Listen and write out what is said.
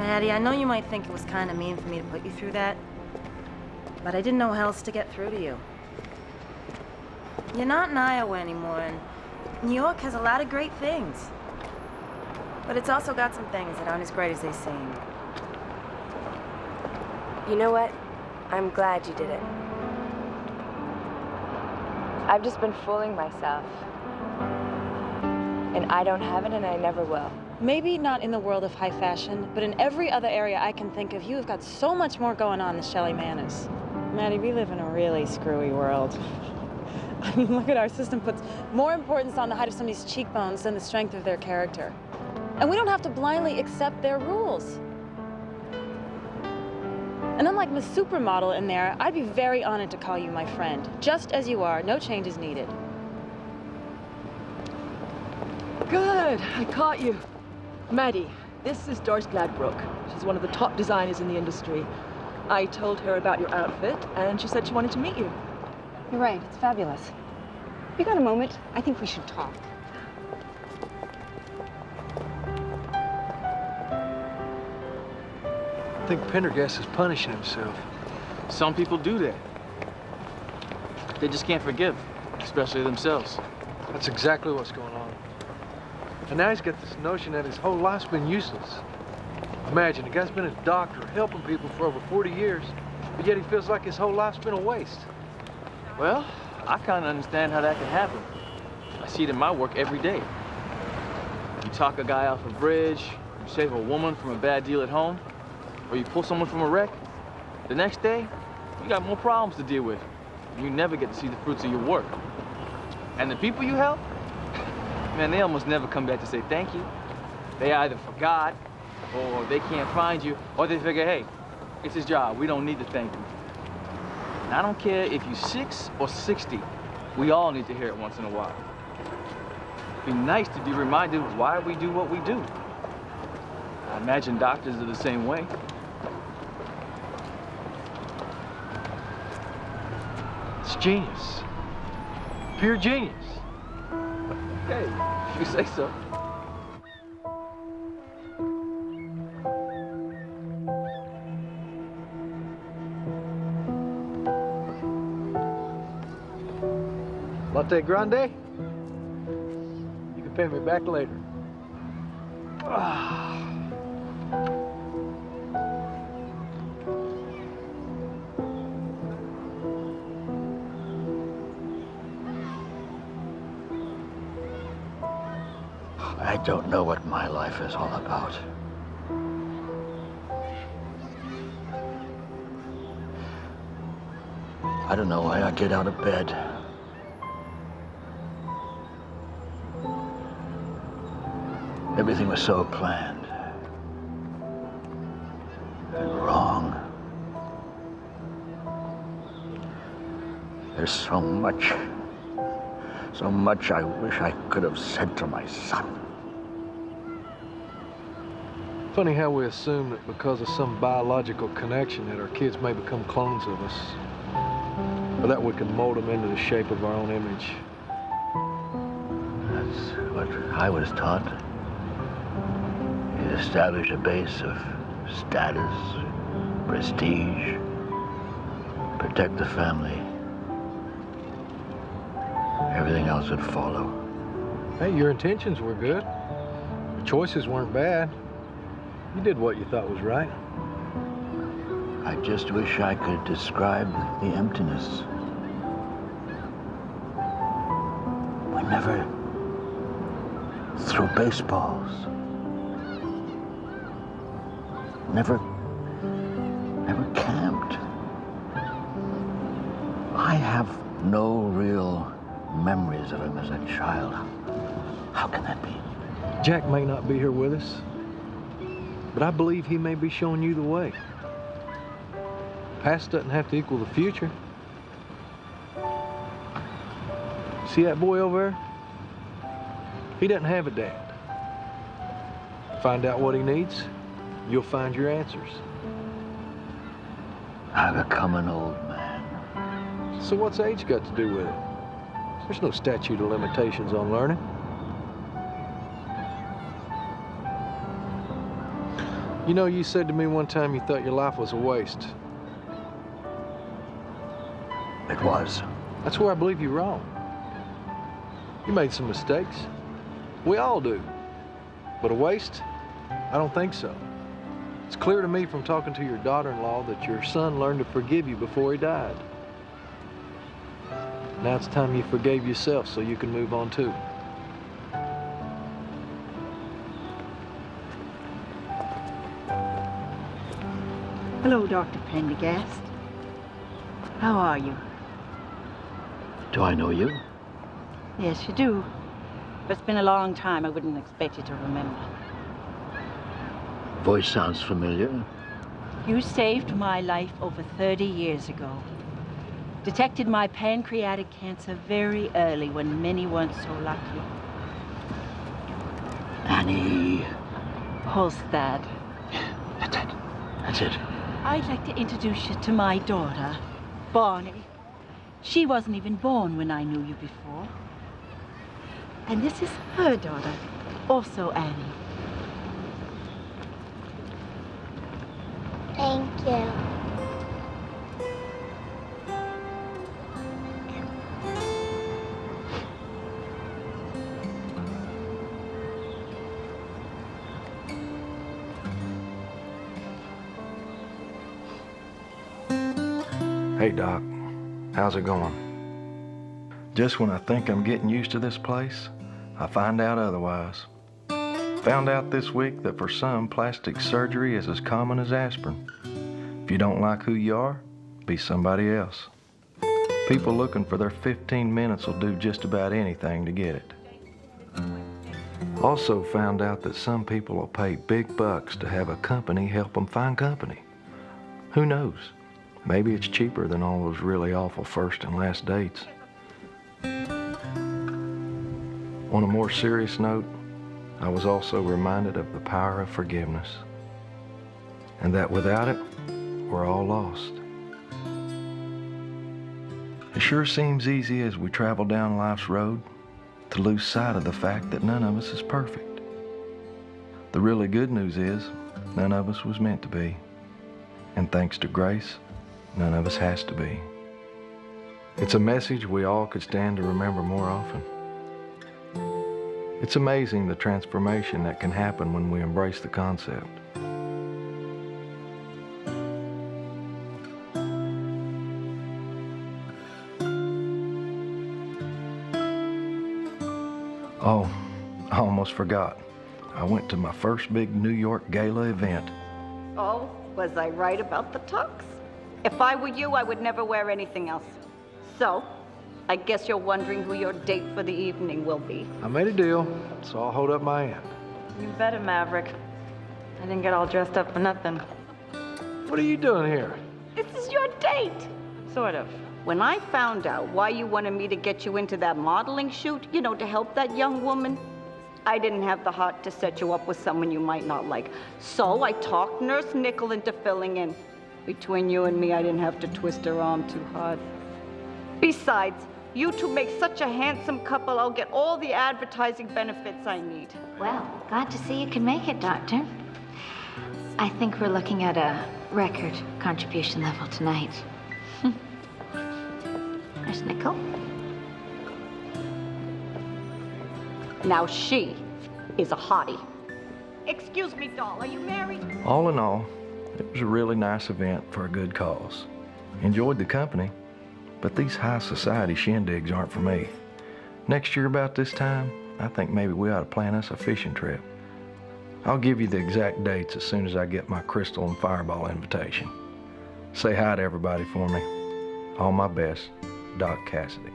Maddie, I know you might think it was kind of mean for me to put you through that, but I didn't know how else to get through to you. You're not in Iowa anymore, and New York has a lot of great things. But it's also got some things that aren't as great as they seem. You know what? I'm glad you did it. I've just been fooling myself. And I don't have it, and I never will. Maybe not in the world of high fashion, but in every other area I can think of, you have got so much more going on than Shelley Manners. Maddie, we live in a really screwy world. I mean, look at our system puts more importance on the height of somebody's cheekbones than the strength of their character. And we don't have to blindly accept their rules. And unlike Miss Supermodel in there, I'd be very honored to call you my friend. Just as you are, no change is needed. Good, I caught you. Maddie, this is Doris Gladbrook. She's one of the top designers in the industry. I told her about your outfit, and she said she wanted to meet you. You're right, it's fabulous. You got a moment? I think we should talk. I think Pendergast is punishing himself. Some people do that. They just can't forgive, especially themselves. That's exactly what's going on. And now he's got this notion that his whole life's been useless. Imagine, the guy's been a doctor, helping people for over 40 years, but yet he feels like his whole life's been a waste. Well, I kind of understand how that can happen. I see it in my work every day. You talk a guy off a bridge, you save a woman from a bad deal at home, or you pull someone from a wreck. The next day, you got more problems to deal with. You never get to see the fruits of your work. And the people you help, man, they almost never come back to say thank you. They either forgot, or they can't find you, or they figure, hey, it's his job, we don't need to thank him. And I don't care if you're 6 or 60, we all need to hear it once in a while. It'd be nice to be reminded why we do what we do. I imagine doctors are the same way. It's genius. Pure genius. Hey, if you say so. Latte grande? You can pay me back later. I don't know what my life is all about. I don't know why I get out of bed. Everything was so planned and wrong. There's so much I wish I could have said to my son. Funny how we assume that because of some biological connection that our kids may become clones of us, or that we can mold them into the shape of our own image. That's what I was taught. You establish a base of status, prestige, protect the family. Everything else would follow. Hey, your intentions were good. Your choices weren't bad. You did what you thought was right. I just wish I could describe the emptiness. We never threw baseballs. Never camped. I have no real memories of him as a child. How can that be? Jack may not be here with us, but I believe he may be showing you the way. Past doesn't have to equal the future. See that boy over there? He doesn't have a dad. Find out what he needs, you'll find your answers. I've become an old man. So what's age got to do with it? There's no statute of limitations on learning. You know, you said to me one time you thought your life was a waste. It was. That's where I believe you're wrong. You made some mistakes. We all do. But a waste? I don't think so. It's clear to me from talking to your daughter-in-law that your son learned to forgive you before he died. Now it's time you forgave yourself so you can move on too. Hello, Dr. Prendergast. How are you? Do I know you? Yes, you do. But it's been a long time. I wouldn't expect you to remember. Voice sounds familiar. You saved my life over 30 years ago. Detected my pancreatic cancer very early when many weren't so lucky. Annie. Holstad. That's it. That's it. I'd like to introduce you to my daughter, Barney. She wasn't even born when I knew you before. And this is her daughter, also Annie. Thank you. Hey, Doc. How's it going? Just when I think I'm getting used to this place, I find out otherwise. Found out this week that for some, plastic surgery is as common as aspirin. If you don't like who you are, be somebody else. People looking for their 15 minutes will do just about anything to get it. Also found out that some people will pay big bucks to have a company help them find company. Who knows? Maybe it's cheaper than all those really awful first and last dates. On a more serious note, I was also reminded of the power of forgiveness, and that without it, we're all lost. It sure seems easy as we travel down life's road to lose sight of the fact that none of us is perfect. The really good news is none of us was meant to be, and thanks to grace, none of us has to be. It's a message we all could stand to remember more often. It's amazing the transformation that can happen when we embrace the concept. Oh, I almost forgot. I went to my first big New York gala event. Oh, was I right about the tux? If I were you, I would never wear anything else. So, I guess you're wondering who your date for the evening will be. I made a deal, so I'll hold up my end. You bet it, Maverick. I didn't get all dressed up for nothing. What are you doing here? This is your date. Sort of. When I found out why you wanted me to get you into that modeling shoot, you know, to help that young woman, I didn't have the heart to set you up with someone you might not like. So I talked Nurse Nickel into filling in. Between you and me, I didn't have to twist her arm too hard. Besides, you two make such a handsome couple, I'll get all the advertising benefits I need. Well, glad to see you can make it, Doctor. I think we're looking at a record contribution level tonight. There's Nickel. Now she is a hottie. Excuse me, doll, are you married? All in all, it was a really nice event for a good cause. Enjoyed the company, but these high society shindigs aren't for me. Next year about this time, I think maybe we ought to plan us a fishing trip. I'll give you the exact dates as soon as I get my Crystal and Fireball invitation. Say hi to everybody for me. All my best, Doc Cassidy.